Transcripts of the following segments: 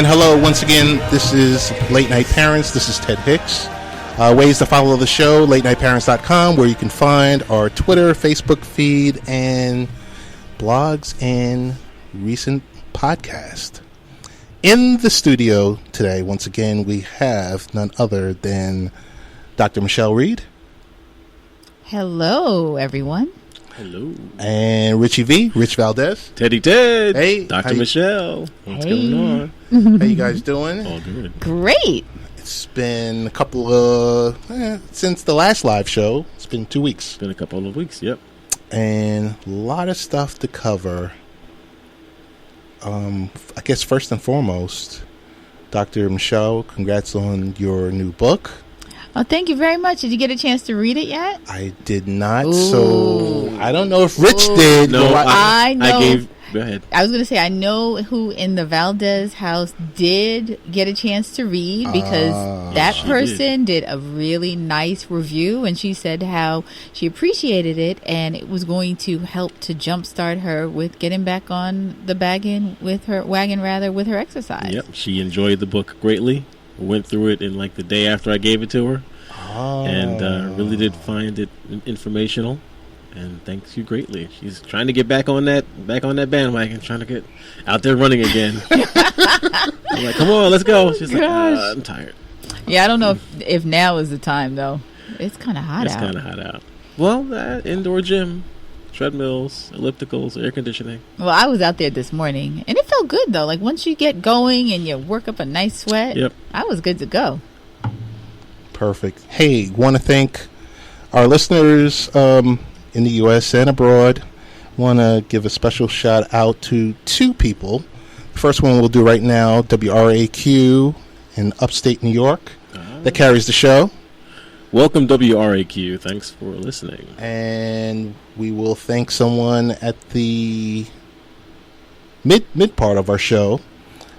And hello, once again, this is Late Night Parents. This is Ted Hicks. Ways to follow the show, latenightparents.com, where you can find our Twitter, Facebook feed, and blogs and recent podcast. In the studio today, once again, we have none other than Dr. Michele Reed. Hello, everyone. Hello. And Rich Valdez. Teddy Ted. Hey. Dr. Michele. What's going on? How you guys doing? All good. Great. It's been a couple of, since the last live show. It's been 2 weeks. It's been a couple of weeks, yep. And a lot of stuff to cover. I guess first and foremost, Dr. Michele, congrats on your new book. Oh, thank you very much. Did you get a chance to read it yet? I did not, Ooh. So I don't know if Rich did. No, I know. Go ahead. I was going to say, I know who in the Valdez house did get a chance to read, because that person did a really nice review, and she said how she appreciated it, and it was going to help to jumpstart her with getting back on the wagon with her exercise. Yep, she enjoyed the book greatly. Went through it in like the day after I gave it to her, and really did find it informational. And thanks you greatly. She's trying to get back on that bandwagon, trying to get out there running again. I'm like, come on, let's go. She's like, I'm tired. Yeah, I don't know if now is the time though. It's kind of hot out. It's kind of hot out. Well, that indoor gym, treadmills, ellipticals, air conditioning. Well, I was out there this morning, and it felt good though. Like once you get going and you work up a nice sweat, yep. I was good to go. Perfect. Hey, want to thank our listeners in the U.S. and abroad. Want to give a special shout out to two people. The first one we'll do right now, WRAQ in upstate New York, that carries the show. Welcome, WRAQ. Thanks for listening. And we will thank someone at the mid part of our show,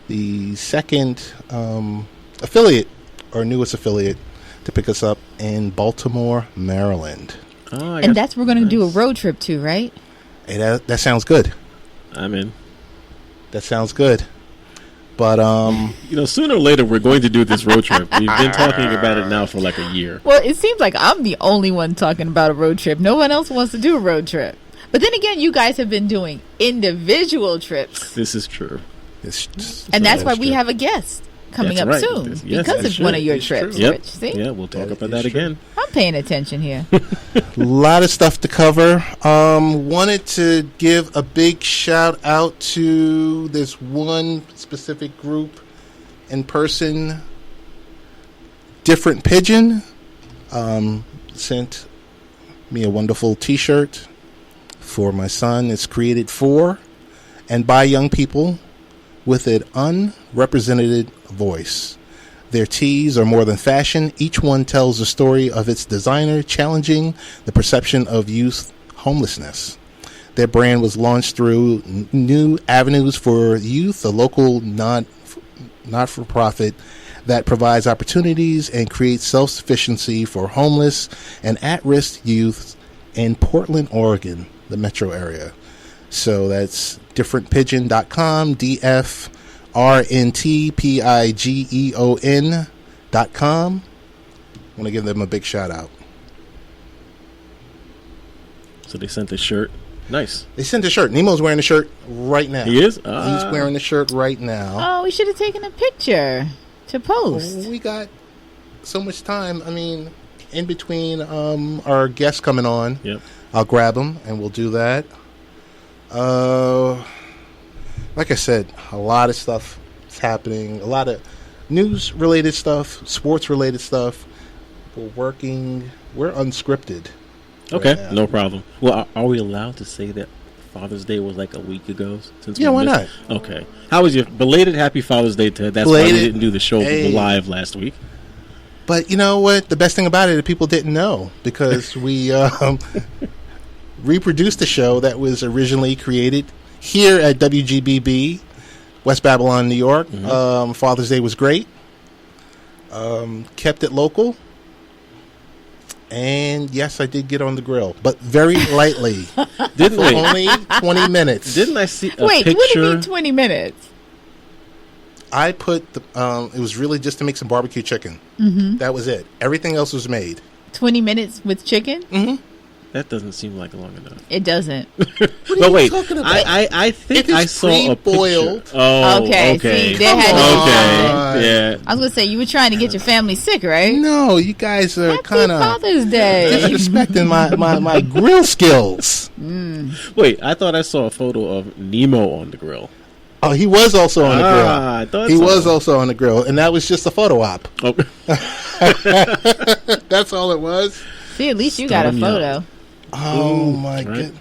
the second affiliate, or newest affiliate, to pick us up in Baltimore, Maryland. And that's we're going to do a road trip too, right? Hey, that sounds good. I'm in. That sounds good. But sooner or later we're going to do this road trip. We've been talking about it now for like a year. Well, it seems like I'm the only one talking about a road trip. No one else wants to do a road trip. But then again, you guys have been doing individual trips. This is true. And that's why we have a guest coming up soon, because it's one of your trips, yep. Rich. See? Yeah, we'll talk about that again. I'm paying attention here. A lot of stuff to cover. Wanted to give a big shout out to this one specific group in person. Different Pigeon sent me a wonderful t-shirt for my son. It's created for and by young people with an unrepresented voice. Their tees are more than fashion. Each one tells the story of its designer, challenging the perception of youth homelessness. Their brand was launched through New Avenues for Youth, a local not-for-profit that provides opportunities and creates self-sufficiency for homeless and at-risk youth in Portland, Oregon, the metro area. So that's differentpigeon.com, DFRNTPIGEON.com. I want to give them a big shout out. So they sent the shirt. Nice. They sent the shirt. Nemo's wearing the shirt right now. He is? He's wearing the shirt right now. Oh, we should have taken a picture to post. We got so much time. I mean, in between our guests coming on, yep. I'll grab them and we'll do that. Like I said, a lot of stuff is happening. A lot of news-related stuff, sports-related stuff. We're unscripted. Okay, right no problem. Well, are we allowed to say that Father's Day was like a week ago? Why not? Okay. How was your belated Happy Father's Day, Ted? That's why we didn't do the show live last week. But you know what? The best thing about it is people didn't know, because we reproduced the show that was originally created here at WGBB, West Babylon, New York. Mm-hmm. Father's Day was great. Kept it local. And yes, I did get on the grill, but very lightly. Didn't we? Only 20 minutes. Didn't I see a Wait, picture? what do you mean 20 minutes? I put it was really just to make some barbecue chicken. That was it. Everything else was made. 20 minutes with chicken? That doesn't seem like long enough. It doesn't. What are you talking about? I think It is I saw a pre-boiled. picture. Oh, Okay, okay. see, they had to be Okay, yeah. I was going to say, you were trying to get your family sick, right? No, you guys are Happy kind of Father's Day. disrespecting my grill skills. Wait, I thought I saw a photo of Nemo on the grill. Oh, he was also on the grill. I thought He so. was also on the grill, and that was just a photo op. Oh. That's all it was. See, at least you got a photo. Oh Ooh, my right.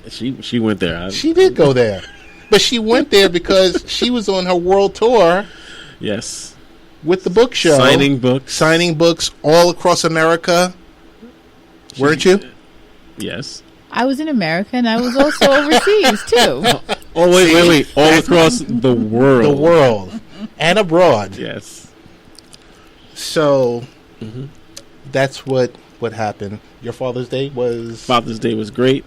goodness. She went there. She did go there. But she went there because she was on her world tour Yes. with the book show. Signing books. Signing books all across America. Weren't you? Yes. I was in America, and I was also overseas, too. Oh, wait. All across the world. The world. And abroad. Yes. So, that's what happened. Your Father's Day was... Father's Day was great.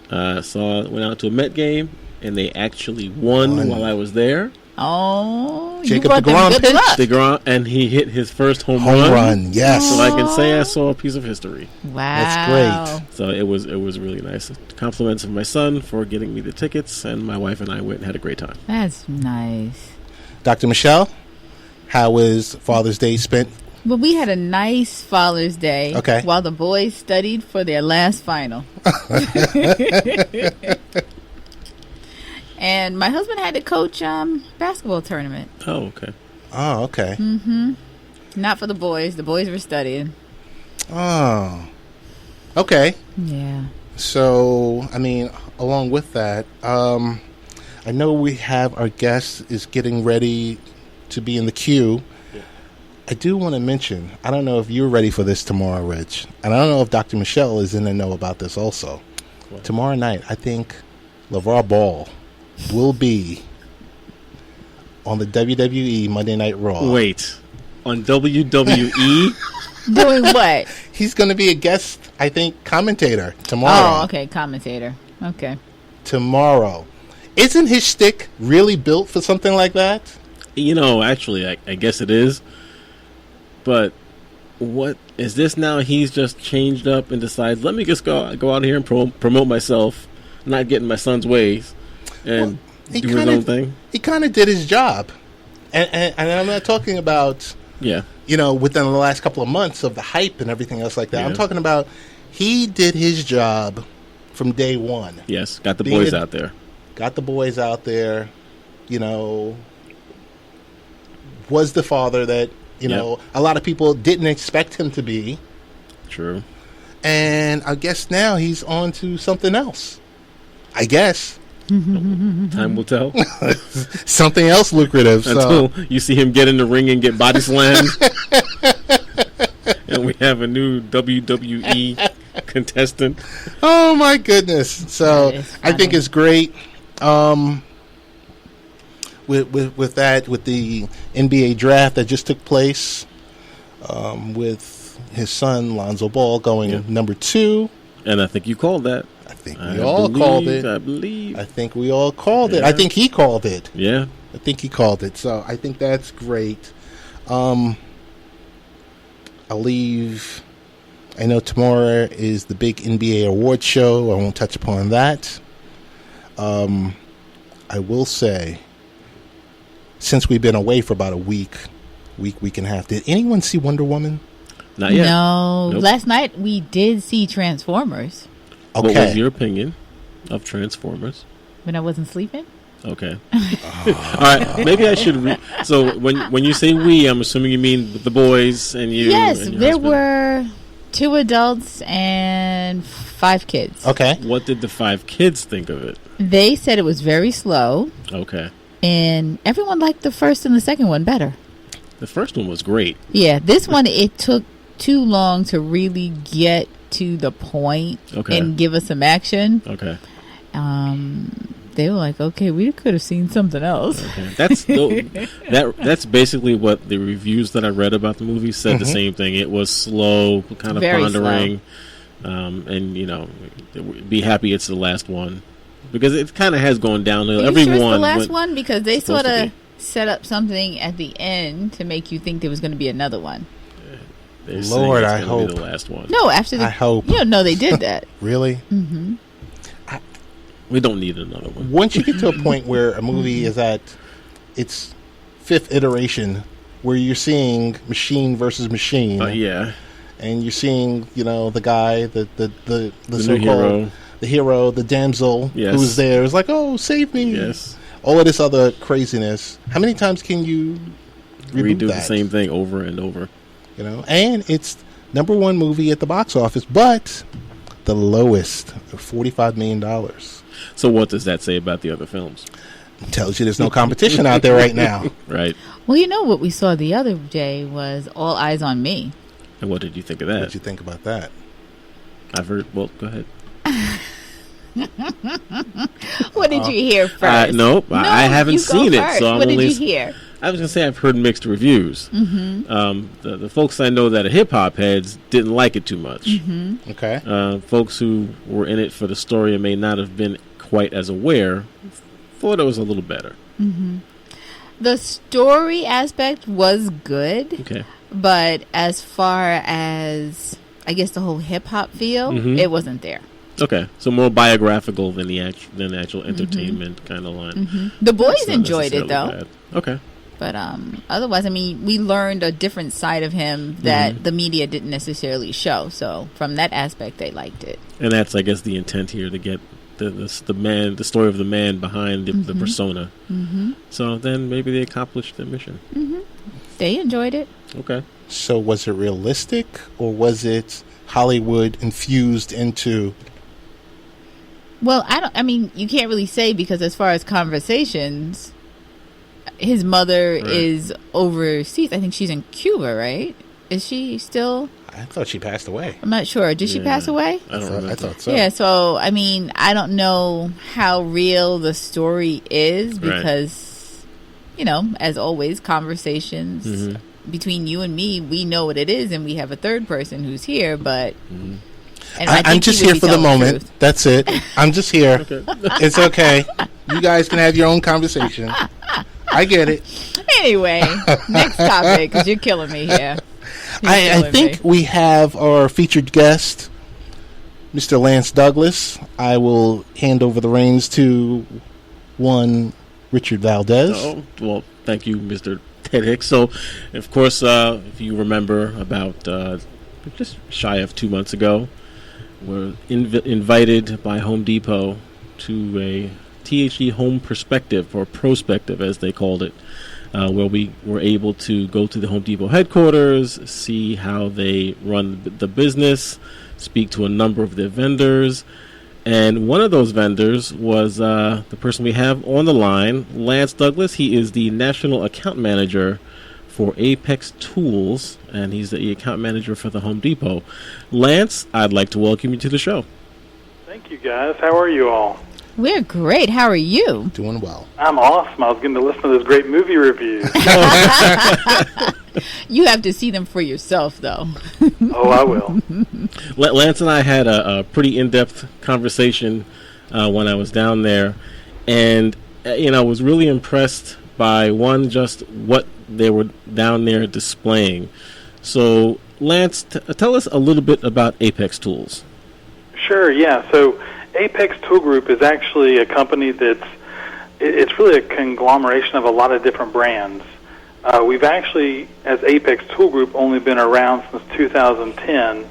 Went out to a Met game, and they actually won while I was there. Oh, Jacob you brought them DeGrom good pitched. luck. DeGrom, and he hit his first home Home run. run, yes. So I can say I saw a piece of history. Wow. That's great. So it was really nice. Compliments of my son for getting me the tickets, and my wife and I went and had a great time. That's nice. Dr. Michele, how was Father's Day spent? Well, we had a nice Father's Day Okay. while the boys studied for their last final. And my husband had to coach basketball tournament. Oh, okay. Oh, okay. Not for the boys. The boys were studying. Oh, okay. Yeah. So, I mean, along with that, I know we have our guest is getting ready to be in the queue. I do want to mention, I don't know if you're ready for this tomorrow, Rich. And I don't know if Dr. Michele is in the know about this also. What? Tomorrow night, I think LeVar Ball will be on the WWE Monday Night Raw. Wait. On WWE? Doing what? He's going to be a guest, I think, commentator tomorrow. Oh, okay. Commentator. Okay. Tomorrow. Isn't his shtick really built for something like that? Actually, I guess it is. But what is this now? He's just changed up and decides, let me just go out here and promote myself, not get in my son's ways, and do his own thing. He kind of did his job. And I'm not talking about, Yeah. Within the last couple of months of the hype and everything else like that. Yeah. I'm talking about he did his job from day one. Yes. Got the boys out there. Got the boys out there, was the father that, a lot of people didn't expect him to be. True. And I guess now he's on to something else. I guess. Time will tell. Something else lucrative. Until you see him get in the ring and get body slammed. And we have a new WWE contestant. Oh, my goodness. So I think it's great. With that, with the NBA draft that just took place, with his son Lonzo Ball going number 2, and I think you called that. I think we all called it. I believe. I think we all called it. Yeah. I think he called it. Yeah. I think he called it. So I think that's great. I'll leave. I know tomorrow is the big NBA award show. I won't touch upon that. I will say, since we've been away for about a week and a half, did anyone see Wonder Woman? Not yet. No. Nope. Last night we did see Transformers. Okay. What was your opinion of Transformers? When I wasn't sleeping? Okay. All right. Maybe I should. So when you say we, I'm assuming you mean the boys and you. Yes, and your there husband. were 2 adults and 5 kids. Okay. What did the 5 kids think of it? They said it was very slow, Okay. and everyone liked the first and the second one better. The first one was great. Yeah, this one, it took too long to really get to the point and give us some action. Okay. They were like, okay, we could have seen something else. Okay. That's basically what the reviews that I read about the movie said. The same thing. It was slow, kind of Very pondering, and be happy it's the last one. because it kind of has gone downhill. Are you Everyone sure it's the last one? Because they supposed sort to of set up something at the end to make you think there was going to be another one. They're Lord, I saying it's hope. gonna be the last one. No, after I hope. No, they did that. Really? Mm-hmm. We don't need another one. Once you get to a point where a movie is at its fifth iteration, where you're seeing machine versus machine, Yeah. and you're seeing, the guy, the new so-called hero. the hero, the damsel Yes. who's there, is like, oh, save me. Yes. All of this other craziness. How many times can you reboot Redo that? the same thing over and over. And it's number one movie at the box office, but the lowest, $45 million. So what does that say about the other films? Tells you there's no competition out there right now. Right. Well, what we saw the other day was All Eyes on Me. And what did you think of What that? did you think about that? I've heard. Well, go ahead. What did you hear first? Nope, I haven't you go seen it. first. So I'm what at did least, you hear? I was gonna say I've heard mixed reviews. Mm-hmm. The folks I know that are hip hop heads didn't like it too much. Mm-hmm. Okay. Folks who were in it for the story and may not have been quite as aware thought it was a little better. Mm-hmm. The story aspect was good. Okay. But as far as, I guess, the whole hip-hop feel, it wasn't there. Okay, so more biographical than the actual entertainment kind of line. Mm-hmm. The boys That's not enjoyed it, though. necessarily bad. Okay. But otherwise, we learned a different side of him that the media didn't necessarily show. So from that aspect, they liked it. And that's, I guess, the intent here, to get the story of the man behind the persona. Mm-hmm. So then maybe they accomplished their mission. Mm-hmm. They enjoyed it. Okay. So was it realistic, or was it Hollywood infused into? Well, you can't really say, because as far as conversations, his mother is overseas. I think she's in Cuba, right? Is she still? I thought she passed away. I'm not sure. Did she pass away? I don't remember. I thought so. Yeah, so, I don't know how real the story is, because, as always, conversations between you and me, we know what it is, and we have a third person who's here, but... And I'm just here for the moment. That's it. I'm just here. Okay. It's okay. You guys can have your own conversation. I get it. Anyway, next topic, because you're killing me here. I think we have our featured guest, Mr. Lance Douglas. I will hand over the reins to one Richard Valdez. Oh, well, thank you, Mr. Ted Hicks. So, of course, if you remember, about just shy of 2 months ago, we're invited by Home Depot to a THE Home Perspective, or Prospective as they called it, where we were able to go to the Home Depot headquarters, see how they run the business, speak to a number of their vendors. And one of those vendors was the person we have on the line, Lance Douglas. He is the National Account Manager for Apex Tools, and he's the account manager for the Home Depot. Lance, I'd like to welcome you to the show. Thank you, guys. How are you all? We're great. How are you? Doing well. I'm awesome. I was getting to listen to those great movie reviews. You have to see them for yourself, though. Oh, I will. Lance and I had a pretty in-depth conversation when I was down there, and I was really impressed by just what they were down there displaying. So, Lance, tell us a little bit about Apex Tools. Sure, yeah. So, Apex Tool Group is actually a company it's really a conglomeration of a lot of different brands. We've actually, as Apex Tool Group, only been around since 2010.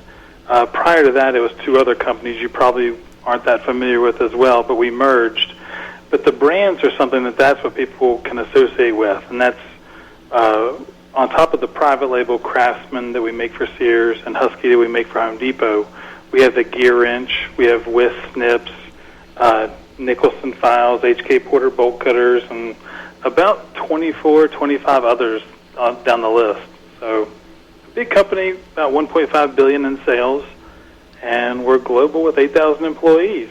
Prior to that, it was two other companies you probably aren't that familiar with as well, but we merged. But the brands are something that's what people can associate with, and that's on top of the private label Craftsman that we make for Sears and Husky that we make for Home Depot. We have the Gear Wrench, we have Whisk Snips, Nicholson Files, HK Porter Bolt Cutters, and about 24, 25 others down the list. So, a big company, about $1.5 billion in sales, and we're global with 8,000 employees.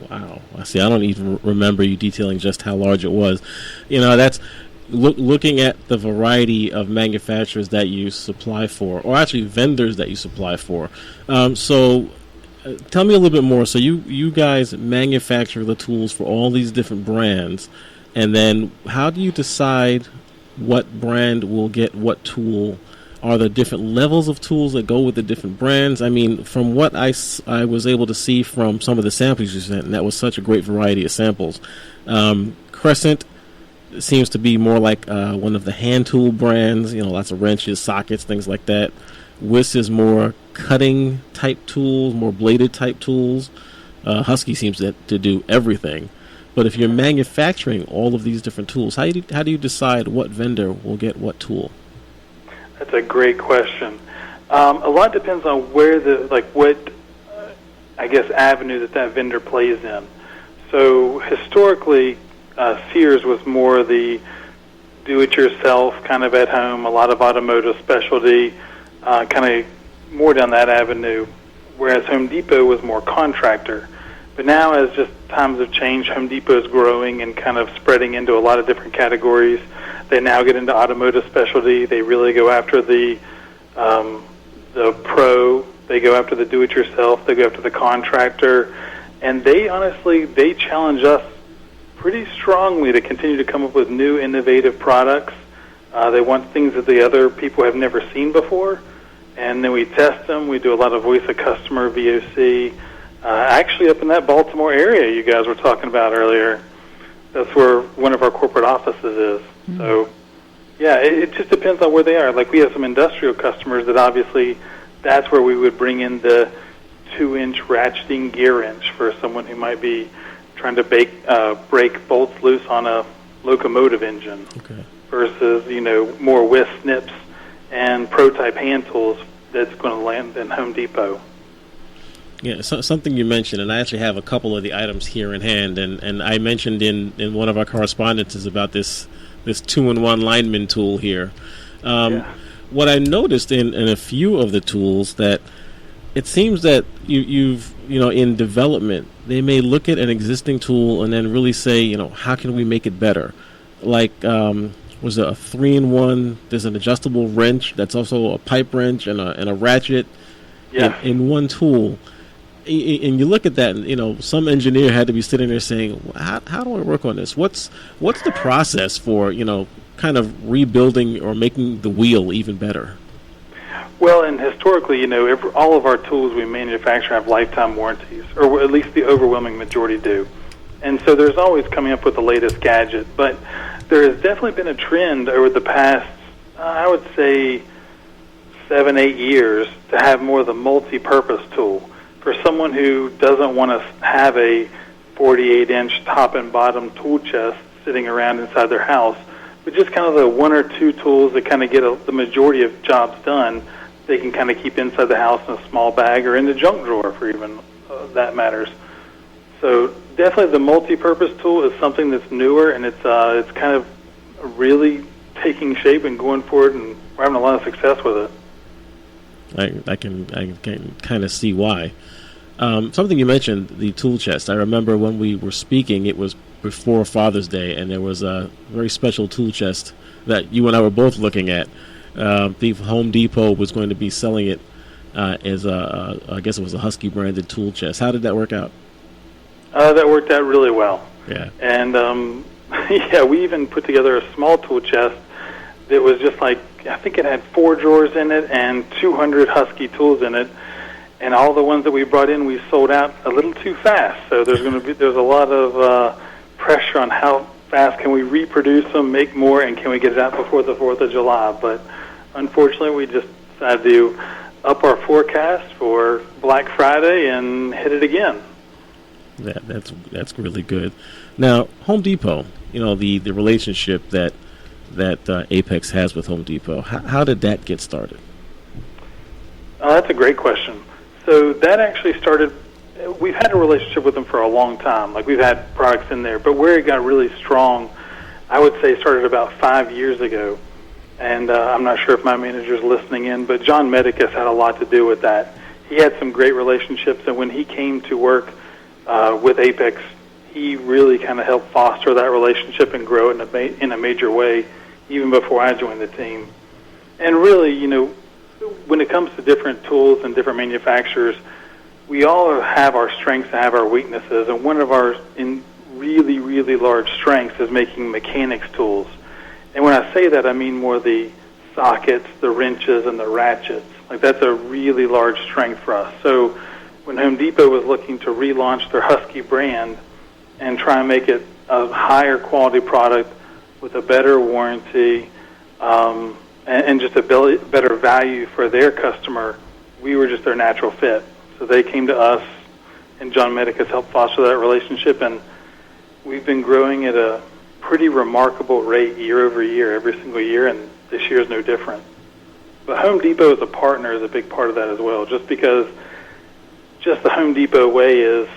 Wow. See, I don't even remember you detailing just how large it was. That's looking at the variety of manufacturers that you supply for, or actually vendors that you supply for. So tell me a little bit more. So you guys manufacture the tools for all these different brands, and then how do you decide what brand will get what tool? Are there different levels of tools that go with the different brands? I mean, from what I was able to see from some of the samples you sent, and that was such a great variety of samples, Crescent seems to be more like one of the hand tool brands, lots of wrenches, sockets, things like that. Wiss is more cutting type tools, more bladed type tools. Husky seems to do everything. But if you're manufacturing all of these different tools, how do you decide what vendor will get what tool? That's a great question. A lot depends on where what avenue that vendor plays in. So historically, Sears was more the do-it-yourself kind of at home, a lot of automotive specialty, kind of more down that avenue, whereas Home Depot was more contractor. But now, as just times have changed, Home Depot is growing and kind of spreading into a lot of different categories. They now get into automotive specialty. They really go after the pro. They go after the do-it-yourself. They go after the contractor. And they challenge us pretty strongly to continue to come up with new, innovative products. They want things that the other people have never seen before. And then we test them. We do a lot of voice of customer, VOC. Actually, up in that Baltimore area you guys were talking about earlier, that's where one of our corporate offices is. Mm-hmm. So, yeah, it just depends on where they are. Like, we have some industrial customers that obviously that's where we would bring in the 2-inch ratcheting gear wrench for someone who might be trying to break bolts loose on a locomotive engine. Okay. Versus, more Wiss snips and pro-type hand tools that's going to land in Home Depot. Yeah, something you mentioned, and I actually have a couple of the items here in hand, and I mentioned in one of our correspondences about this 2-in-1 lineman tool here. What I noticed in a few of the tools that it seems that you've in development, they may look at an existing tool and then really say, how can we make it better? Like, was it a 3-in-1? There's an adjustable wrench that's also a pipe wrench and a ratchet in one tool. And you look at that, and some engineer had to be sitting there saying, "How do I work on this? What's the process for kind of rebuilding or making the wheel even better?" Well, and historically, all of our tools we manufacture have lifetime warranties, or at least the overwhelming majority do. And so there's always coming up with the latest gadget. But there has definitely been a trend over the past, I would say, 7-8 years to have more of the multi-purpose tool. For someone who doesn't want to have a 48-inch top and bottom tool chest sitting around inside their house, but just kind of the 1 or 2 tools that kind of get the majority of jobs done, they can kind of keep inside the house in a small bag or in the junk drawer for even that matters. So definitely the multi-purpose tool is something that's newer, and it's kind of really taking shape and going forward, and we're having a lot of success with it. I can kind of see why. Something you mentioned, the tool chest. I remember when we were speaking, it was before Father's Day, and there was a very special tool chest that you and I were both looking at. The Home Depot was going to be selling it as I guess it was a Husky branded tool chest. How did that work out? That worked out really well. Yeah. And we even put together a small tool chest that was just like, I think it had 4 drawers in it and 200 Husky tools in it, and all the ones that we brought in we sold out a little too fast. So there's a lot of pressure on how fast can we reproduce them, make more, and can we get it out before the 4th of July. But unfortunately, we just decided to up our forecast for Black Friday and hit it again. That's really good. Now, Home Depot, the relationship that Apex has with Home Depot. How did that get started? That's a great question. So that actually started, we've had a relationship with them for a long time. Like, we've had products in there, but where it got really strong, I would say started about 5 years ago. And I'm not sure if my manager's listening in, but John Medicus had a lot to do with that. He had some great relationships, and when he came to work with Apex, he really kind of helped foster that relationship and grow it in a major way, even before I joined the team. And really, when it comes to different tools and different manufacturers, we all have our strengths and have our weaknesses, and one of our really, really large strengths is making mechanics tools. And when I say that, I mean more the sockets, the wrenches, and the ratchets. Like, that's a really large strength for us. So when Home Depot was looking to relaunch their Husky brand and try and make it a higher quality product with a better warranty and just a better value for their customer, we were just their natural fit. So they came to us, and John Medic has helped foster that relationship, and we've been growing at a pretty remarkable rate year over year, every single year, and this year is no different. But Home Depot as a partner is a big part of that as well, just because just the Home Depot way is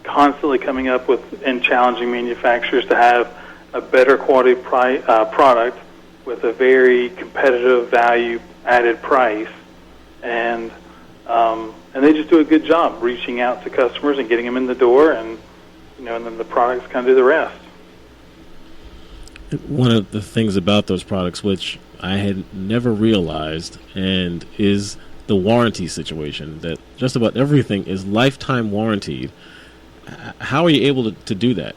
constantly coming up with and challenging manufacturers to have a better quality product with a very competitive value-added price, and they just do a good job reaching out to customers and getting them in the door, and and then the products kind of do the rest. One of the things about those products, which I had never realized, and is the warranty situation, that just about everything is lifetime warranted. How are you able to do that?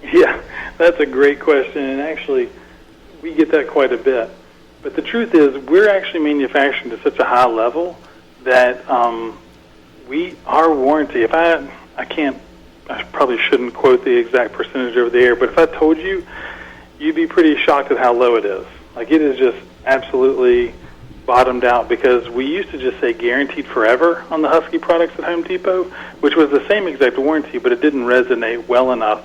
Yeah, that's a great question, and actually, we get that quite a bit. But the truth is, we're actually manufacturing to such a high level that our warranty, I probably shouldn't quote the exact percentage over the air, but if I told you, you'd be pretty shocked at how low it is. Like, it is just absolutely bottomed out, because we used to just say guaranteed forever on the Husky products at Home Depot, which was the same exact warranty, but it didn't resonate well enough.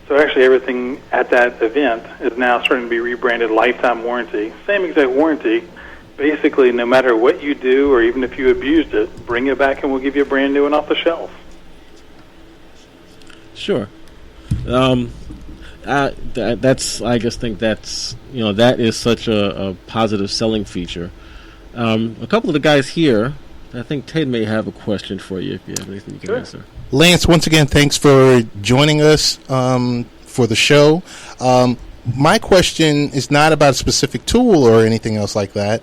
So actually everything at that event is now starting to be rebranded lifetime warranty. Same exact warranty. Basically, no matter what you do, or even if you abused it, bring it back and we'll give you a brand new one off the shelf. Sure. I just think that's, that is such a positive selling feature. A couple of the guys here, I think Ted may have a question for you, if you have anything you can answer. Lance, once again, thanks for joining us for the show. My question is not about a specific tool or anything else like that.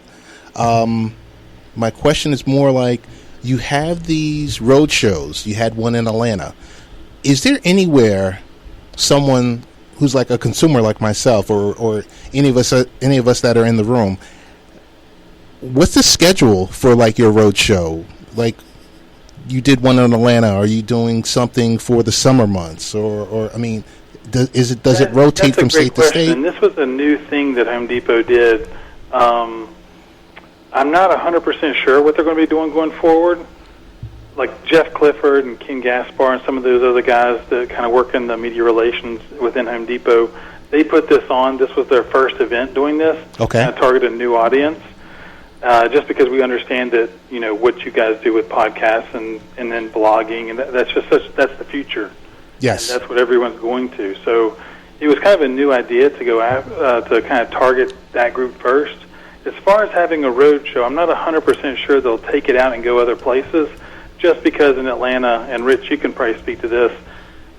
My question is more like, you have these road shows. You had one in Atlanta. Is there anywhere someone who's like a consumer like myself, or any of us that are in the room, what's the schedule for like your road show? Like, you did one in Atlanta. Are you doing something for the summer months, or I mean, does it rotate from state to state? And this was a new thing that Home Depot did. I'm not 100% sure what they're going to be doing going forward. Like Jeff Clifford and Ken Gaspar and some of those other guys that kind of work in the media relations within Home Depot, they put this on. This was their first event doing this. Okay. To target a new audience. Just because we understand that, what you guys do with podcasts and then blogging, and that's the future. Yes. And that's what everyone's going to. So it was kind of a new idea to go to kind of target that group first. As far as having a road show, I'm not 100% sure they'll take it out and go other places, just because in Atlanta, and Rich, you can probably speak to this,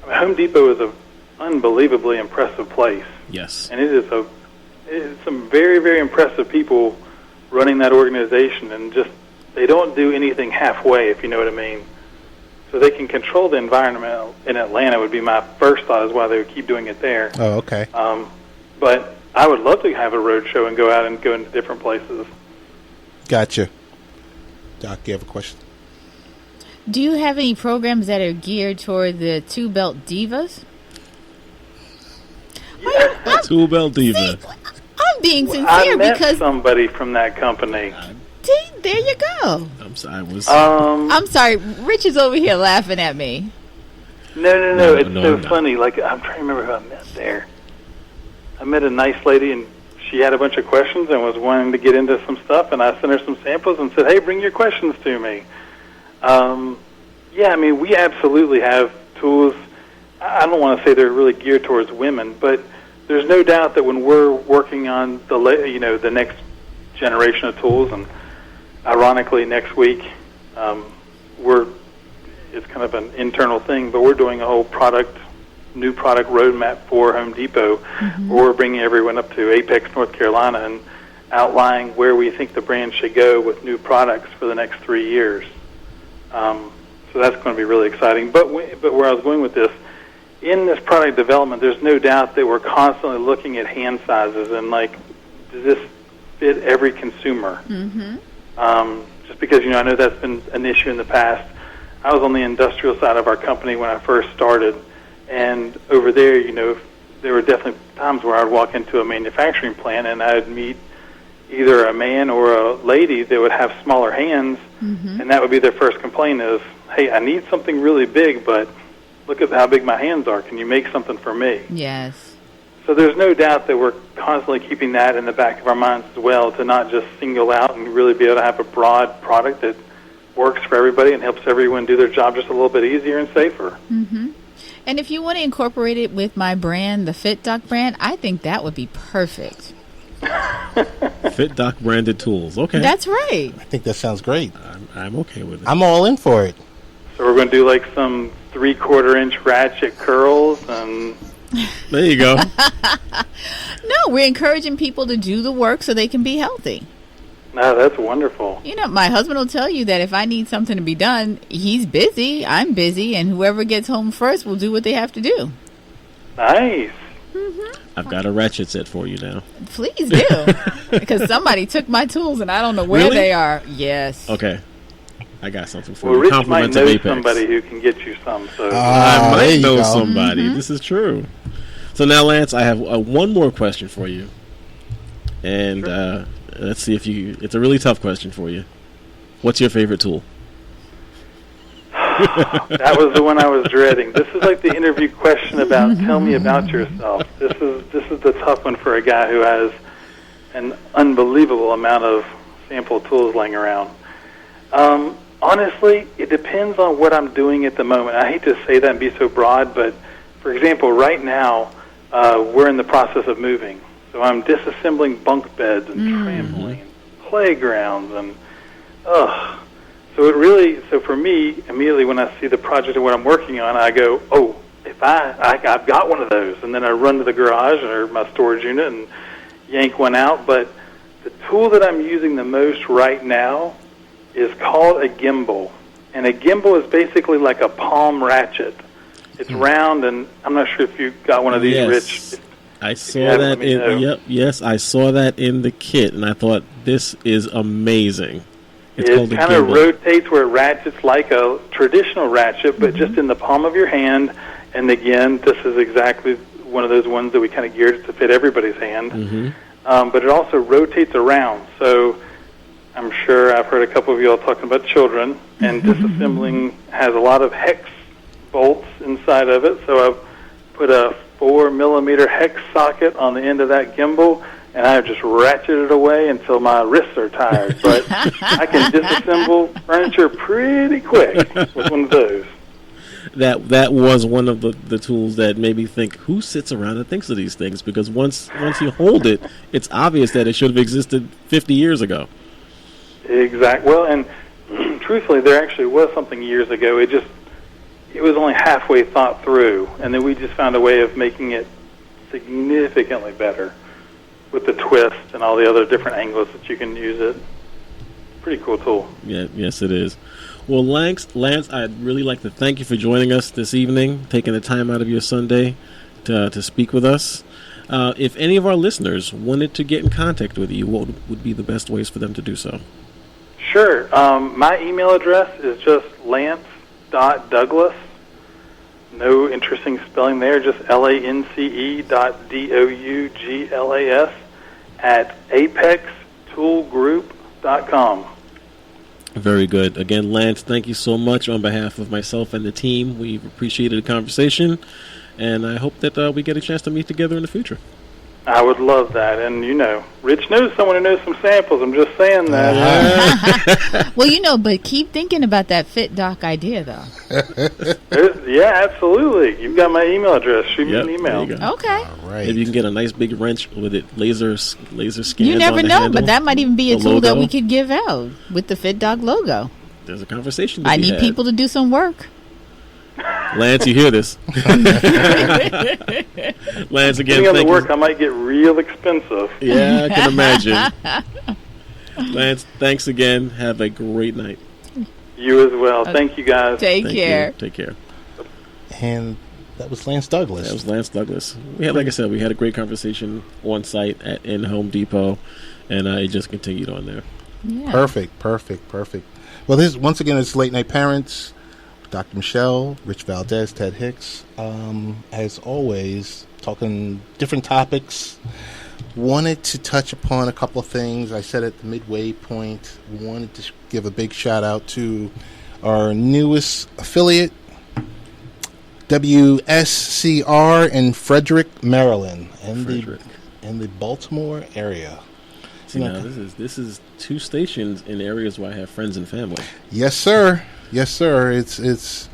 Home Depot is an unbelievably impressive place. Yes. And it's some very, very impressive people running that organization, and just they don't do anything halfway, if you know what I mean. So they can control the environment in Atlanta would be my first thought, is why they would keep doing it there. Oh, okay. But I would love to have a road show and go out and go into different places. Gotcha. Doc, you have a question? Do you have any programs that are geared toward the two-belt divas? Yeah. Two-belt diva. I'm being sincere, I met because somebody from that company. There you go. I'm sorry. I'm sorry. Rich is over here laughing at me. No. It's so funny. Like, I'm trying to remember who I met there. I met a nice lady, and she had a bunch of questions and was wanting to get into some stuff, and I sent her some samples and said, hey, bring your questions to me. Yeah, I mean, we absolutely have tools. I don't want to say they're really geared towards women, but there's no doubt that when we're working on the next generation of tools, and ironically next week, it's kind of an internal thing, but we're doing a whole new product roadmap for Home Depot, where we're bringing everyone up to Apex, North Carolina, and outlining where we think the brand should go with new products for the next 3 years. So that's going to be really exciting. But where I was going with this, in this product development, there's no doubt that we're constantly looking at hand sizes and, like, does this fit every consumer? Just because, I know that's been an issue in the past. I was on the industrial side of our company when I first started, and over there, there were definitely times where I would walk into a manufacturing plant and I would meet either a man or a lady that would have smaller hands, and that would be their first complaint is, hey, I need something really big, but look at how big my hands are. Can you make something for me? Yes. So there's no doubt that we're constantly keeping that in the back of our minds as well, to not just single out and really be able to have a broad product that works for everybody and helps everyone do their job just a little bit easier and safer. And if you want to incorporate it with my brand, the Fit Doc brand, I think that would be perfect. Fit Doc branded tools. Okay. That's right. I think that sounds great. I'm okay with it. I'm all in for it. So we're going to do like some 3/4-inch ratchet curls and... There you go. No, we're encouraging people to do the work so they can be healthy. No, that's wonderful. My husband will tell you that if I need something to be done, he's busy, I'm busy, and whoever gets home first will do what they have to do. Nice. I've got a ratchet set for you now. Please do. Because somebody took my tools and I don't know where they are. Yes. Okay. I got something for Well, you. Rich might Compliments know of Apex. somebody who can get you some. So I might know go. somebody. This is true. So now, Lance, I have one more question for you. And let's see if you... It's a really tough question for you. What's your favorite tool? that was the one I was dreading. This is like the interview question about tell me about yourself. This is the tough one for a guy who has an unbelievable amount of sample tools laying around. Honestly, it depends on what I'm doing at the moment. I hate to say that and be so broad, but for example, right now we're in the process of moving. So I'm disassembling bunk beds and trampolines, playgrounds, and So for me, immediately when I see the project and what I'm working on, I go, oh, if I've got one of those, and then I run to the garage or my storage unit and yank one out. But the tool that I'm using the most right now is called a gimbal, and a gimbal is basically like a palm ratchet. It's round, and I'm not sure if you got one of these, Rich. I saw that yes, I saw that in the kit, and I thought this is amazing. It kind of rotates where it ratchets like a traditional ratchet, but just in the palm of your hand. And again, this is exactly one of those ones that we kind of geared to fit everybody's hand. But it also rotates around. So I'm sure I've heard a couple of you all talking about children, and disassembling has a lot of hex bolts inside of it. So I've put a 4mm hex socket on the end of that gimbal, and I've just ratcheted it away until my wrists are tired. But I can disassemble furniture pretty quick with one of those. That was one of the tools that made me think, who sits around and thinks of these things? Because once you hold it, it's obvious that it should have existed 50 years ago. Exactly. Well, and truthfully, there actually was something years ago. It was only halfway thought through, and then we just found a way of making it significantly better with the twist and all the other different angles that you can use it. Pretty cool tool. Yeah, yes, it is. Well, Lance, I'd really like to thank you for joining us this evening, taking the time out of your Sunday to speak with us. If any of our listeners wanted to get in contact with you, what would be the best ways for them to do so? Sure. My email address is just lance.douglas. No interesting spelling there, just lance.douglas at apextoolgroup.com. Very good. Again, Lance, thank you so much on behalf of myself and the team. We've appreciated the conversation, and I hope that we get a chance to meet together in the future. I would love that. And, Rich knows someone who knows some samples. I'm just saying that. Well, but keep thinking about that Fit Doc idea, though. Yeah, absolutely. You've got my email address. Shoot me an email. Okay. All right. Maybe you can get a nice big wrench with it, laser scans. You never on the know, handle, but that might even be a tool logo. that we could give out with the Fit Doc logo. There's a conversation to I be need had. people to do some work. Lance, you hear this? Lance, again, Depending on the thank work, you. I might get real expensive. Yeah, I can imagine. Lance, thanks again. Have a great night. You as well. Thank you, guys. Take care. Take care. And that was Lance Douglas. That was Lance Douglas. We had, like I said, we had a great conversation on site in Home Depot, and it just continued on there. Yeah. Perfect. Well, this once again, it's Late Night Parents. Dr. Michele, Rich Valdez, Ted Hicks. As always, talking different topics. Wanted to touch upon a couple of things. I said at the midway point, wanted to give a big shout out to our newest affiliate, WSCR in Frederick, Maryland, and the Baltimore area. See, now this is 2 stations in areas where I have friends and family. Yes, sir. It's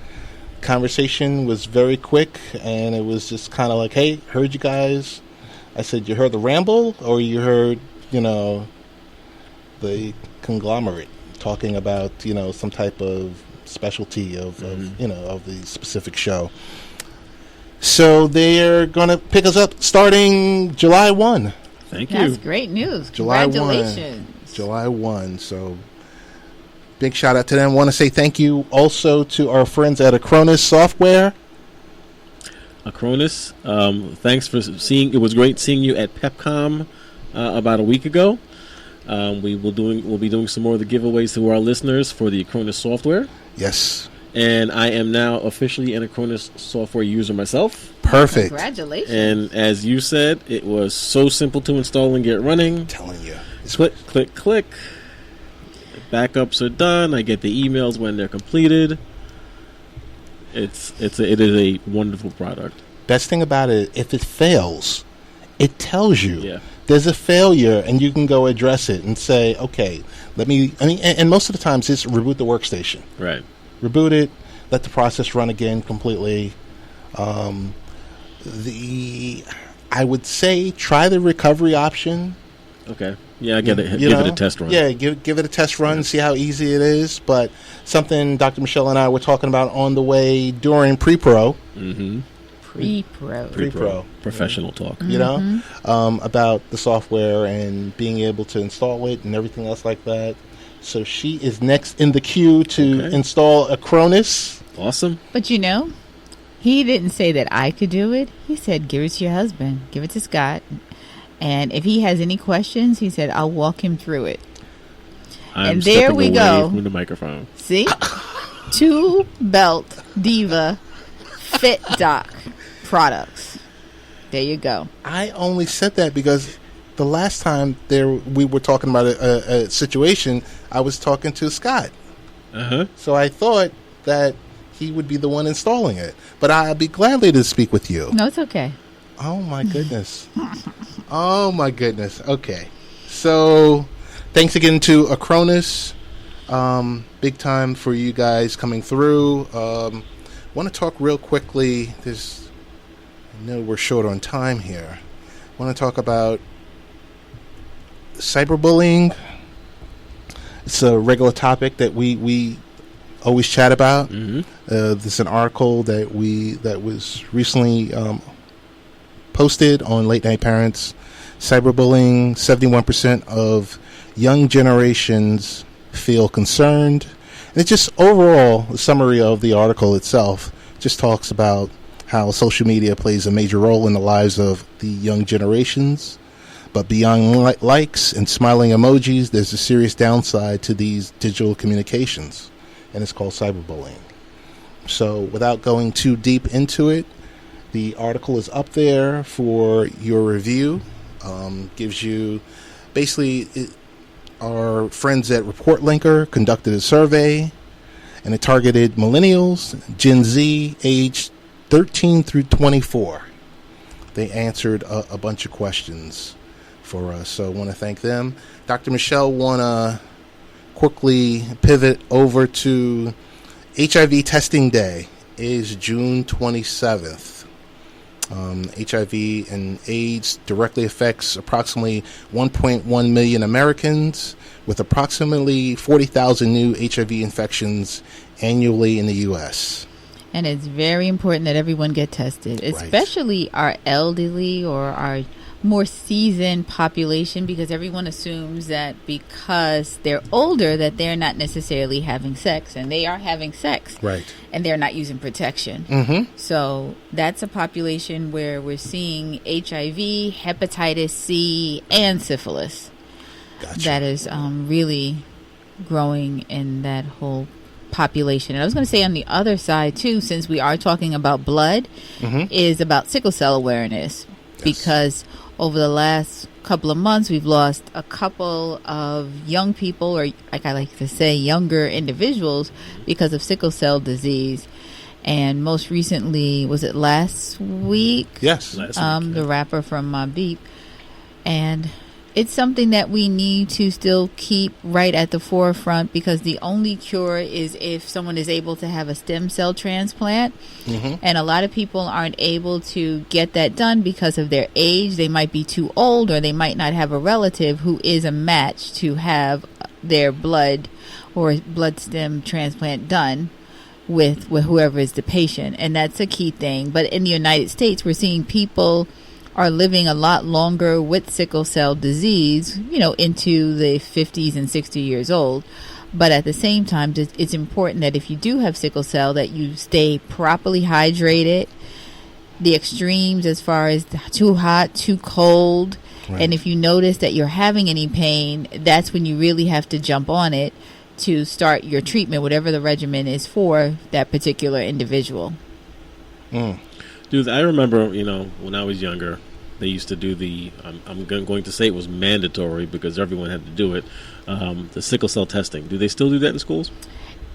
conversation was very quick, and it was just kind of like, hey, heard you guys. I said, you heard the ramble, or you heard, the conglomerate talking about, some type of specialty of the specific show. So they're going to pick us up starting July 1. Thank you. That's great news. Congratulations. July 1. So big shout out to them. Want to say thank you also to our friends at Acronis Software. Acronis, thanks for seeing. It was great seeing you at PepCom about a week ago. We'll be doing some more of the giveaways to our listeners for the Acronis software. Yes. And I am now officially an Acronis software user myself. Perfect. Congratulations. And as you said, it was so simple to install and get running. I'm telling you. Click. Backups are done. I get the emails when they're completed. It is a wonderful product. Best thing about it, if it fails, it tells you. Yeah. There's a failure, and you can go address it and say, okay, and most of the times it's reboot the workstation. Right. Reboot it, let the process run again completely. I would say try the recovery option. Okay. Yeah, I get it. Give it a test run. Yeah, give it a test run, see how easy it is. But something Dr. Michele and I were talking about on the way during pre-pro. Mm-hmm. Pre-pro. Professional talk. About the software and being able to install it and everything else like that. So she is next in the queue to install Acronis. Awesome. But he didn't say that I could do it. He said, give it to your husband. Give it to Scott. And if he has any questions, he said, I'll walk him through it. And there we go. From the microphone. See? 2 Belt Diva Fit Doc products. There you go. I only said that because the last time we were talking about a situation, I was talking to Scott. Uh-huh. So I thought that he would be the one installing it. But I'd be gladly to speak with you. No, it's okay. Oh, my goodness. Okay. So, thanks again to Acronis. Big time for you guys coming through. Want to talk real quickly. I know we're short on time here. Want to talk about cyberbullying. It's a regular topic that we always chat about. Mm-hmm. There's an article that was recently posted on Late Night Parents. Cyberbullying, 71% of young generations feel concerned. And it's just overall, the summary of the article itself just talks about how social media plays a major role in the lives of the young generations. But beyond likes and smiling emojis, there's a serious downside to these digital communications, and it's called cyberbullying. So without going too deep into it, the article is up there for your review. Gives you basically our friends at Report Linker conducted a survey, and it targeted millennials, Gen Z, aged 13 through 24. They answered a bunch of questions for us, so I want to thank them. Dr. Michele, want to quickly pivot over to HIV testing day is June 27th. HIV and AIDS directly affects approximately 1.1 million Americans, with approximately 40,000 new HIV infections annually in the U.S. And it's very important that everyone get tested, especially our elderly or our more seasoned population, because everyone assumes that because they're older that they're not necessarily having sex, and they are having sex, right, and they're not using protection. So that's a population where we're seeing HIV, hepatitis C, and syphilis. Gotcha. That is really growing in that whole population. And I was going to say on the other side too, since we are talking about blood, is about sickle cell awareness. Yes. Because over the last couple of months, we've lost a couple of young people, or like I like to say, younger individuals, because of sickle cell disease. And most recently, was it last week? Yes. Last week, the rapper from Mobb Deep. And it's something that we need to still keep right at the forefront, because the only cure is if someone is able to have a stem cell transplant. And a lot of people aren't able to get that done because of their age. They might be too old, or they might not have a relative who is a match to have their blood or blood stem transplant done with whoever is the patient. And that's a key thing. But in the United States, we're seeing people are living a lot longer with sickle cell disease, into the 50s and 60 years old. But at the same time, it's important that if you do have sickle cell, that you stay properly hydrated. The extremes as far as too hot, too cold. Right. And if you notice that you're having any pain, that's when you really have to jump on it to start your treatment, whatever the regimen is for that particular individual. Dude, I remember, when I was younger, they used to do I'm going to say it was mandatory because everyone had to do it, the sickle cell testing. Do they still do that in schools?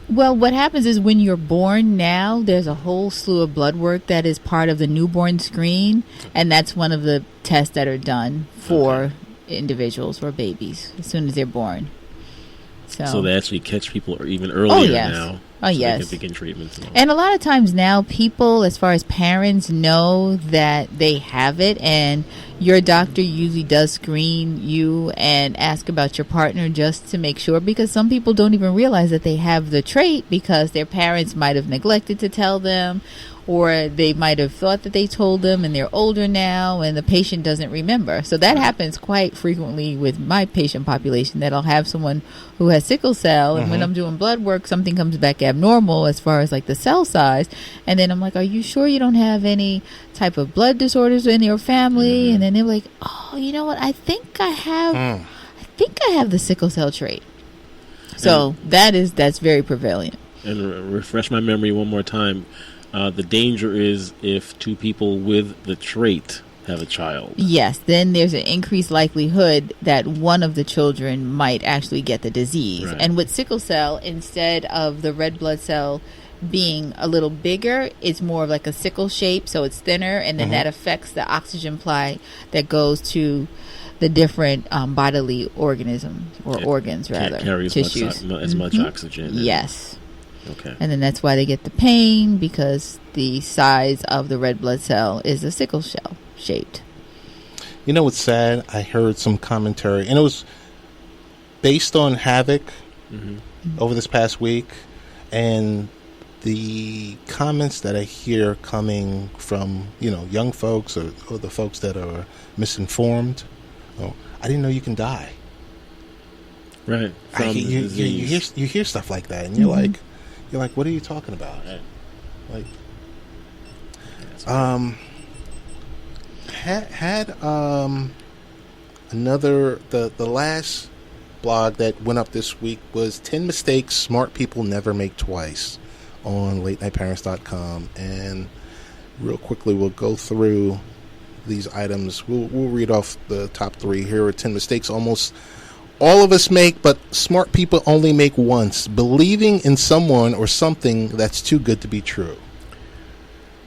Well, what happens is when you're born now, there's a whole slew of blood work that is part of the newborn screen, and that's one of the tests that are done for individuals or babies as soon as they're born. So they actually catch people even earlier now. Oh, yes. They can begin treatments. And a lot of times now, people, as far as parents, know that they have it, and your doctor usually does screen you and ask about your partner just to make sure, because some people don't even realize that they have the trait because their parents might have neglected to tell them, or they might have thought that they told them and they're older now and the patient doesn't remember. So that happens quite frequently with my patient population, that I'll have someone who has sickle cell, and when I'm doing blood work, something comes back abnormal as far as like the cell size, and then I'm like, are you sure you don't have any type of blood disorders in your family? And then they're like, oh, you know what, I think I have the sickle cell trait. So that's very prevalent. And refresh my memory one more time. The danger is if two people with the trait have a child. Yes, then there's an increased likelihood that one of the children might actually get the disease. Right. And with sickle cell, instead of the red blood cell being a little bigger, it's more of like a sickle shape, so it's thinner, and then that affects the oxygen supply that goes to the different bodily organisms, or organs rather, carries tissues. as much oxygen. Yes. Okay. And then that's why they get the pain, because the size of the red blood cell is a sickle cell shaped. You know what's sad? I heard some commentary, and it was based on Havoc over this past week, and the comments that I hear coming from, young folks or the folks that are misinformed. Oh, I didn't know you can die. Right. You hear stuff like that, and you're like, what are you talking about? Like, had another the last blog that went up this week was 10 mistakes smart people never make twice on latenightparents.com, and real quickly we'll go through these items. We'll read off the top 3. Here are 10 mistakes almost all of us make, but smart people only make once: believing in someone or something that's too good to be true.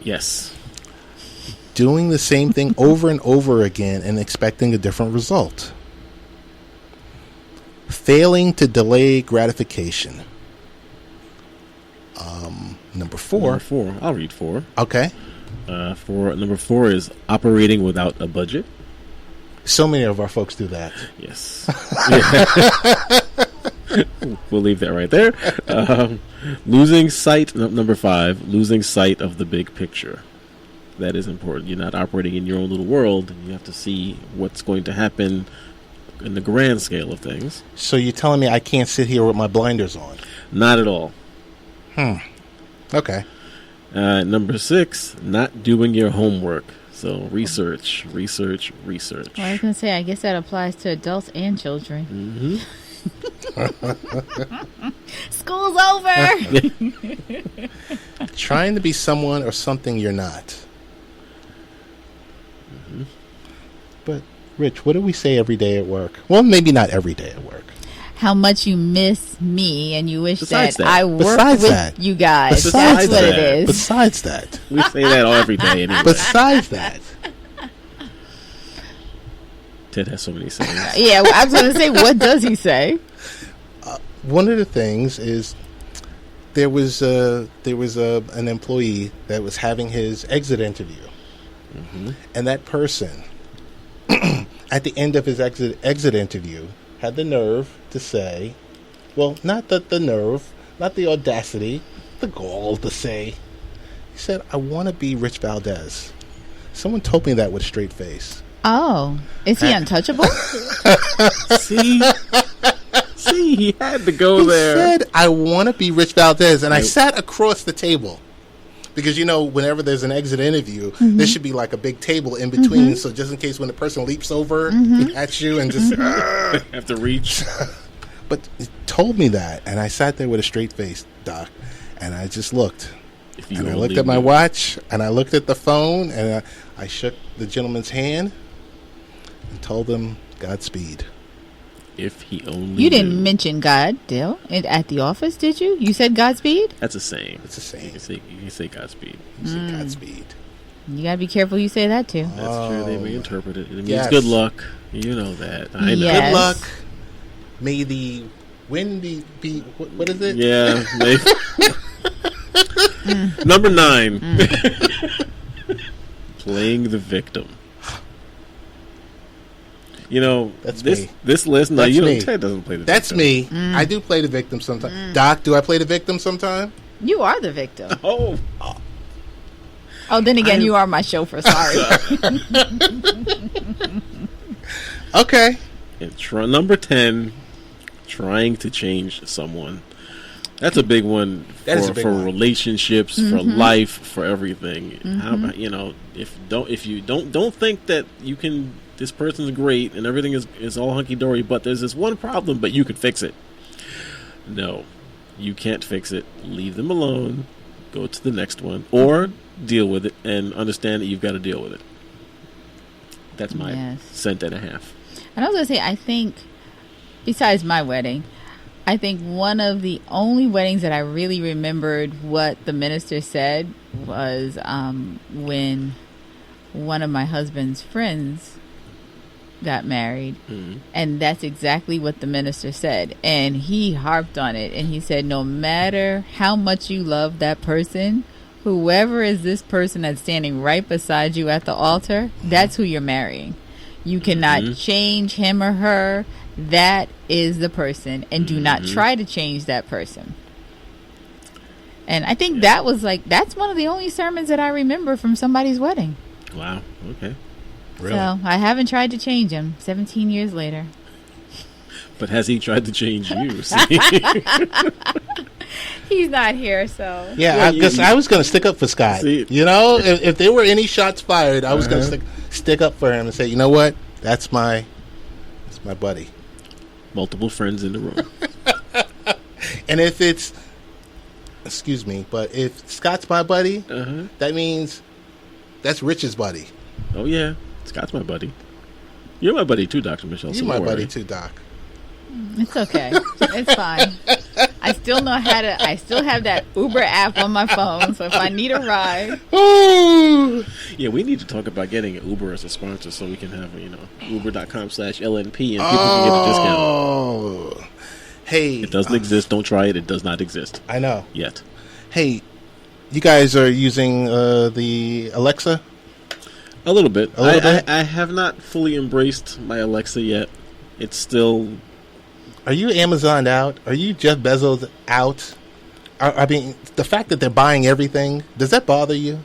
Yes. Doing the same thing over and over again and expecting a different result. Failing to delay gratification. Number 4. I'll read 4. Okay. Number 4 is operating without a budget. So many of our folks do that. Yes. We'll leave that right there. Losing sight. Number 5, losing sight of the big picture. that is important. You're not operating in your own little world, and you have to see what's going to happen in the grand scale of things. So you're telling me I can't sit here with my blinders on? Not at all. Okay. Number 6, not doing your homework. So research. Well, I was going to say, I guess that applies to adults and children. School's over. Trying to be someone or something you're not. But, Rich, what do we say every day at work? Well, maybe not every day at work. How much you miss me and you wish Besides that that. I worked Besides with that. you guys. Besides That's what it that. is. Besides that. We say that every day anyway. Besides that. Ted has so many sayings. Yeah, well, I was going to say, what does he say? One of the things is there was an employee that was having his exit interview. And that person, at the end of his exit interview, had the nerve to say, well, not the audacity, the gall to say, he said, I want to be Rich Valdez. Someone told me that with a straight face. Oh, is he untouchable? See, he had to go He there. said, I want to be Rich Valdez. And I sat across the table. Because, whenever there's an exit interview, there should be like a big table in between. So just in case when the person leaps over at you and just Have to reach. But he told me that. And I sat there with a straight face, Doc. And I just looked. And I looked at my watch. And I looked at the phone. And I shook the gentleman's hand and told him Godspeed. If he only You didn't knew. mention God, Dale, at the office, did you? You said Godspeed? That's a saying. It's a saying. You can say Godspeed. You say Godspeed. You got to be careful you say that, too. That's true. They may interpret it. It means Yes. good luck. You know that. I know. Yes. Good luck. May the wind be what is it? Yeah. Number 9. Playing the victim. That's this me. this list. No, That's me. Ted doesn't play the That's victim. me. I do play the victim sometimes. Doc, do I play the victim sometime? You are the victim. Oh, Oh, then again, you are my chauffeur. Sorry. Okay. and number 10. Trying to change someone. That's a big one That is a big for one. relationships, for life, for everything. How, if you don't think that you can. This person's great and everything is all hunky dory, but there's this one problem, but you could fix it. No, you can't fix it. Leave them alone. Go to the next one, or deal with it and understand that you've got to deal with it. That's my cent and a half. And I was going to say, I think, besides my wedding, I think one of the only weddings that I really remembered what the minister said was when one of my husband's friends got married. And that's exactly what the minister said. And he harped on it. And he said, no matter how much you love that person, whoever is this person that's standing right beside you at the altar, that's who you're marrying. You cannot change him or her. That is the person, and do not try to change that person. And I think that's one of the only sermons that I remember from somebody's wedding. Wow. Okay. Really? So I haven't tried to change him 17 years later. But has he tried to change you? He's not here, so. Yeah, because I was going to stick up for Scott. See? If there were any shots fired, I was going to stick up for him and say, you know what? That's my buddy. Multiple friends in the room. And if it's, excuse me, but if Scott's my buddy, that means that's Rich's buddy. Oh yeah, Scott's my buddy. You're my buddy too, Dr. Michele. You're my buddy too, Doc. It's okay. It's fine. I still know how to. I still have that Uber app on my phone, so if I need a ride. Ooh. Yeah, we need to talk about getting Uber as a sponsor so we can have, Uber.com/LNP and people can get a discount. Oh. Hey. It doesn't exist. Don't try it. It does not exist. I know. Yet. Hey, you guys are using the Alexa? A little bit. A little bit? I have not fully embraced my Alexa yet. It's still... Are you Amazoned out? Are you Jeff Bezos out? I mean, the fact that they're buying everything, does that bother you?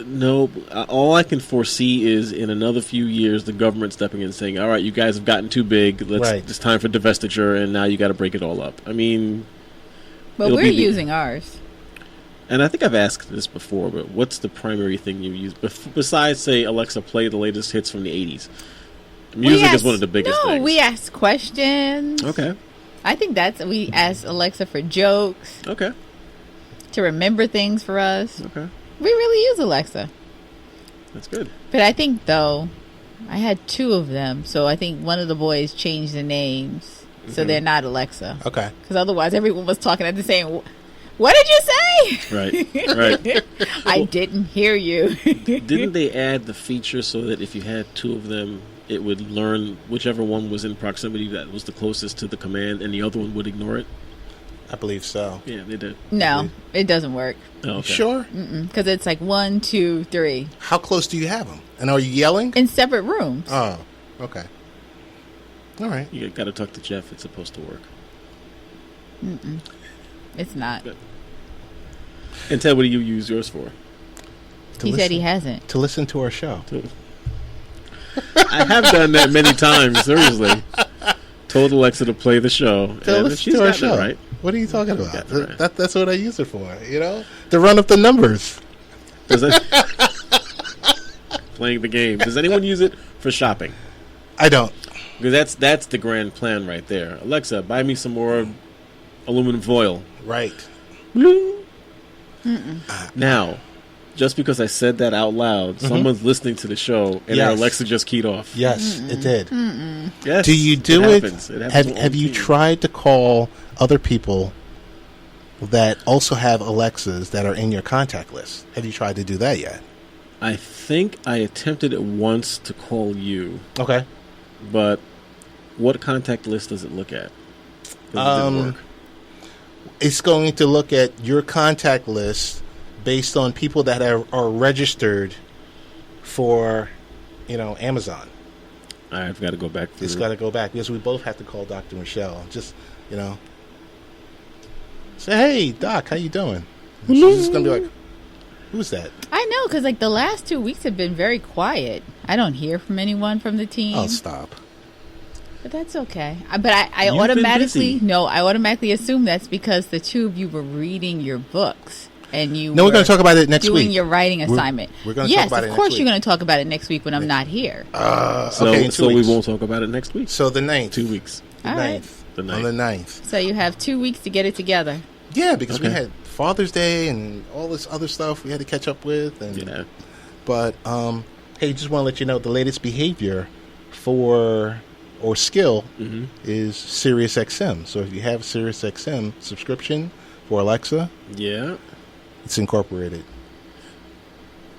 No, all I can foresee is in another few years the government stepping in and saying, all right, you guys have gotten too big. It's time for divestiture, and now you got to break it all up. I mean... But we're using ours. And I think I've asked this before, but what's the primary thing you use? Besides, say, Alexa, play the latest hits from the 80s. Music is one of the biggest things. No, we ask questions. Okay. I think we ask Alexa for jokes. Okay. To remember things for us. Okay. We really use Alexa. That's good. But I think, though, I had 2 of them, so I think one of the boys changed the names. So they're not Alexa. Okay. Because otherwise everyone was talking at the same... What did you say? Right. I didn't hear you. Didn't they add the feature so that if you had 2 of them, it would learn whichever one was in proximity that was the closest to the command, and the other one would ignore it? I believe so. Yeah, they did. No, it doesn't work. Oh, okay. Sure? Because it's like 1, 2, 3. How close do you have them? And are you yelling? In separate rooms. Oh, okay. All right. You got to talk to Jeff. It's supposed to work. It's not. Good. And Ted, what do you use yours for? He said he hasn't. To listen to our show. I have done that many times, seriously. Told Alexa to play the show. To listen to our show. Right. What are you talking about? Right. That's what I use it for, To run up the numbers. Playing the game. Does anyone use it for shopping? I don't. Because that's the grand plan right there. Alexa, buy me some more aluminum foil. Right. Now, just because I said that out loud, someone's listening to the show and their Alexa just keyed off. Yes, it did. Yes, do you do it? Have you tried to call other people that also have Alexas that are in your contact list? Have you tried to do that yet? I think I attempted it once to call you. Okay. But what contact list does it look at? It didn't work. It's going to look at your contact list based on people that are registered for, Amazon. I've got to go back. It's got to go back because we both have to call Dr. Michele. Just, say, hey, Doc, how you doing? She's just going to be like, who's that? I know, because the last 2 weeks have been very quiet. I don't hear from anyone from the team. Oh, stop. But that's okay. But I automatically assume that's because the 2 of you were reading your books and you. No, we're going to talk about it next week. Doing your writing assignment. We're going to talk about it next week. Yes, of course you're going to talk about it next week when I'm not here. So we won't talk about it next week. So the 9th. 2 weeks. All right. The 9th. On the 9th. So you have 2 weeks to get it together. Yeah, because we had Father's Day and all this other stuff we had to catch up with. And, but, hey, just want to let you know the latest behavior or skill is SiriusXM. So if you have SiriusXM subscription for Alexa, it's incorporated.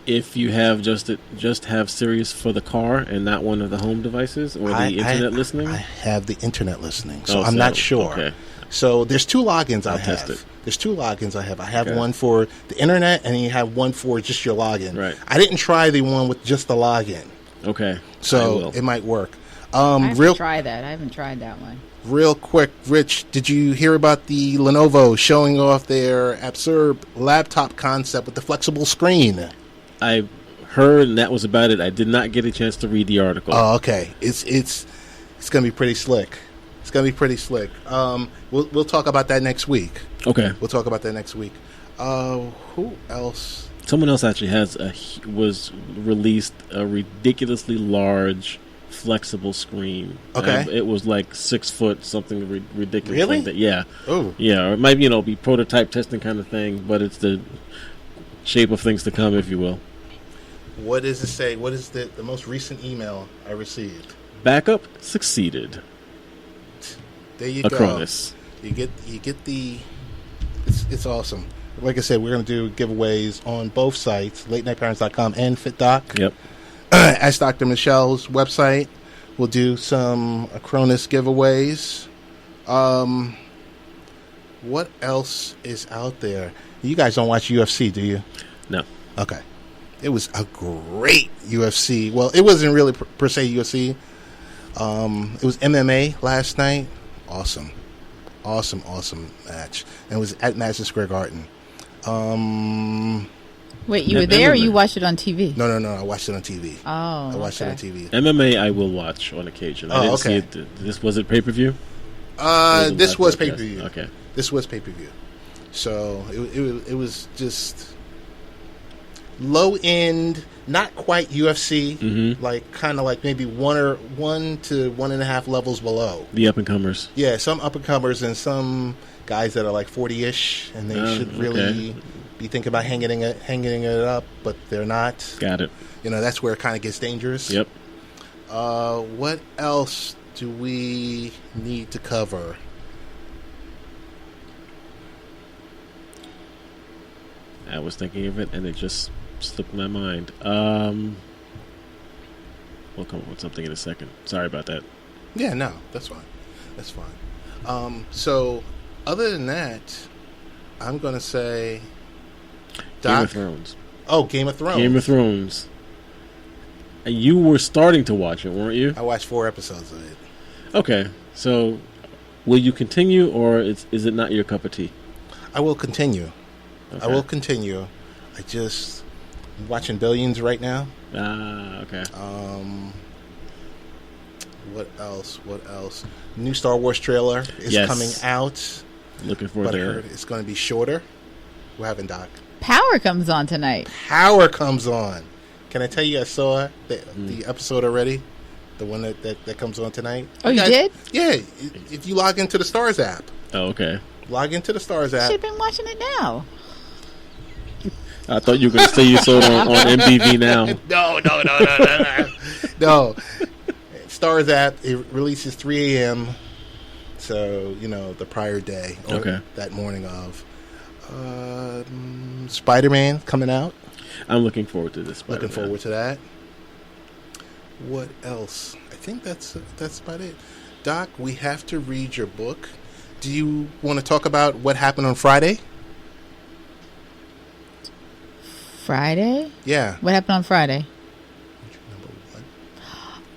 If you have just have Sirius for the car and not one of the home devices or the internet listening, I have the internet listening, so I'm not sure. Okay. So there's 2 logins I have. Test it. There's 2 logins I have. I have one for the internet, and then you have one for just your login. Right. I didn't try the one with just the login. Okay. So it might work. I have to try that. I haven't tried that one. Real quick, Rich, did you hear about the Lenovo showing off their absurd laptop concept with the flexible screen? I heard, and that was about it. I did not get a chance to read the article. Oh, okay. It's going to be pretty slick. It's going to be pretty slick. We'll talk about that next week. Okay. We'll talk about that next week. Who else? Someone else actually was released a ridiculously large flexible screen. Okay. It was like 6 foot, something ridiculous. Really? Like that. Yeah. Oh. Yeah. Or it might be prototype testing kind of thing, but it's the shape of things to come, if you will. What does it say? What is the most recent email I received? Backup succeeded. There you Acronis. Go. You get the. It's awesome. Like I said, we're going to do giveaways on both sites, latenightparents.com and FitDoc. Yep. As Dr. Michelle's website, we'll do some Acronis giveaways. What else is out there? You guys don't watch UFC, do you? No. Okay. It was a great UFC. Well, it wasn't really per se UFC. It was MMA last night. Awesome match. And it was at Madison Square Garden. Wait, you were there or you watched it on TV? No. I watched it on TV. Oh, I watched it on TV. MMA I will watch on occasion. I didn't see it. This was it pay-per-view? This was pay-per-view. Okay. This was pay-per-view. So it was just low end, not quite UFC, like kind of like maybe 1 to 1.5 levels below. The up-and-comers. Yeah, some up-and-comers and some guys that are like 40-ish, and they should really be thinking about hanging it up, but they're not. Got it. That's where it kind of gets dangerous. Yep. What else do we need to cover? I was thinking of it, and it just slipped my mind. We'll come up with something in a second. Sorry about that. Yeah, no, that's fine. That's fine. So, other than that, I'm going to say... Game of Thrones. Oh, Game of Thrones. Game of Thrones. You were starting to watch it, weren't you? I watched 4 episodes of it. Okay, so will you continue, or is it not your cup of tea? I will continue. Okay. I will continue. I'm watching Billions right now. Okay. What else? New Star Wars trailer is coming out. Looking forward to it. It's going to be shorter. What happened, Doc? Power comes on tonight. Power comes on. Can I tell you I saw the episode already? The one that comes on tonight. Oh, you did? Yeah. If you log into the Stars app. Oh, okay. Log into the Stars app. Should have been watching it now. I thought you were going to say you saw it on MTV Now. No. Stars app, it releases 3 a.m. So, the prior day. Or that morning of. Spider-Man coming out. I'm looking forward to this. Looking forward to that. What else? I think that's about it. Doc, we have to read your book. Do you want to talk about what happened on Friday? Friday? Yeah. What happened on Friday?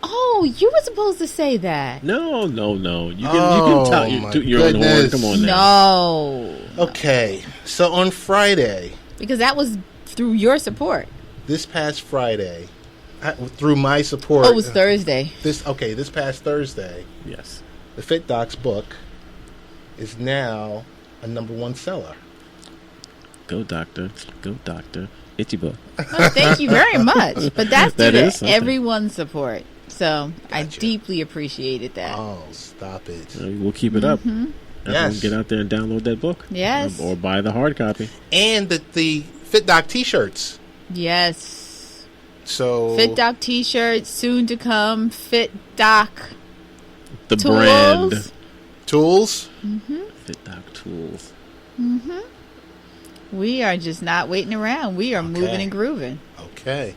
Oh, you were supposed to say that. No. You can tell your own horn. Come on now. No. Okay. So on Friday. Because that was through your support. This past Friday. Through my support. Oh, it was Thursday. This past Thursday. Yes. The Fit Doc's book is now a #1 seller. Go doctor. Itchy book. Well, thank you very much. But that's due to something. Everyone's support. So Gotcha. I deeply appreciated that. Oh, stop it. We'll keep it up. Everyone get out there and download that book. Yes. Or buy the hard copy. And the Fit Doc t-shirts. Yes. So Fit Doc t-shirts, soon to come. Fit Doc The tools. brand. Tools. Fit Doc tools. We are just not waiting around. We are moving and grooving. Okay.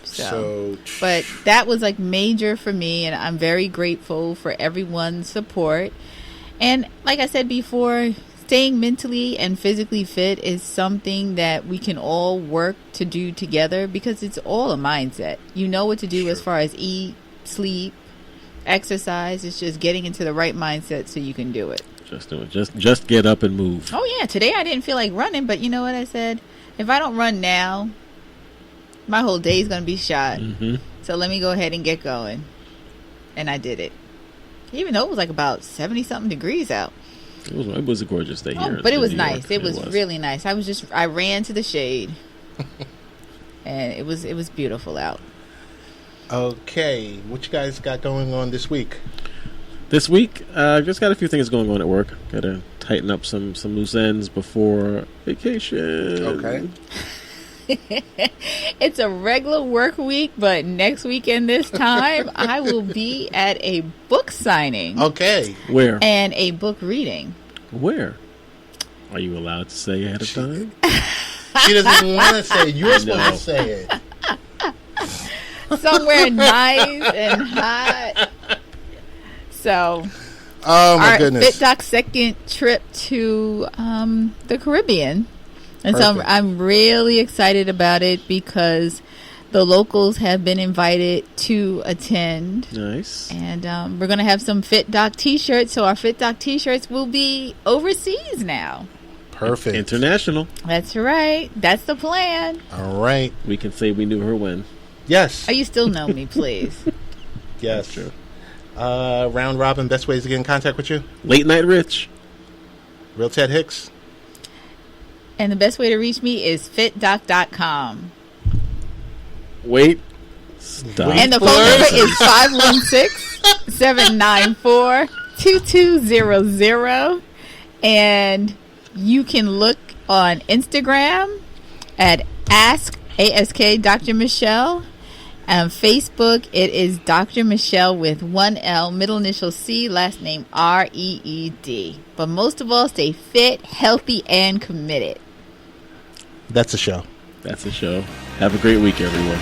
So, but that was like major for me, and I'm very grateful for everyone's support. And like I said before, staying mentally and physically fit is something that we can all work to do together, because it's all a mindset. You know what to do as far as eat, sleep, exercise. It's just getting into the right mindset so you can do it. Just do it. Just get up and move. Oh yeah, today I didn't feel like running, but you know what I said? If I don't run now, my whole day is going to be shot. So let me go ahead and get going. And I did it. Even though it was like about 70-something degrees out. It was a gorgeous day here. But it was nice. It was really nice. I ran to the shade. And it was beautiful out. Okay. What you guys got going on this week? This week, just got a few things going on at work. Got to tighten up some loose ends before vacation. Okay. It's a regular work week, but next weekend this time, I will be at a book signing. Okay. Where? And a book reading. Where? Are you allowed to say ahead of time? She doesn't want to say it. You're supposed to say it. Somewhere nice and hot. So, oh my goodness. Fit Doc's second trip to the Caribbean. And Perfect. so I'm really excited about it because the locals have been invited to attend. Nice. And we're going to have some Fit Doc t-shirts. So our Fit Doc t-shirts will be overseas now. Perfect. International. That's right. That's the plan. All right. We can say we knew her when. Yes. Oh, you still know me, please. Yes. True. Round robin, best ways to get in contact with you? Late Night Rich. Real Ted Hicks. And the best way to reach me is fitdoc.com. Wait. Stop. And the phone number is 516-794-2200. And you can look on Instagram at Ask Dr. Michele. And Facebook, it is Dr. Michele with one L, middle initial C, last name REED. But most of all, stay fit, healthy, and committed. That's a show. That's a show. Have a great week, everyone.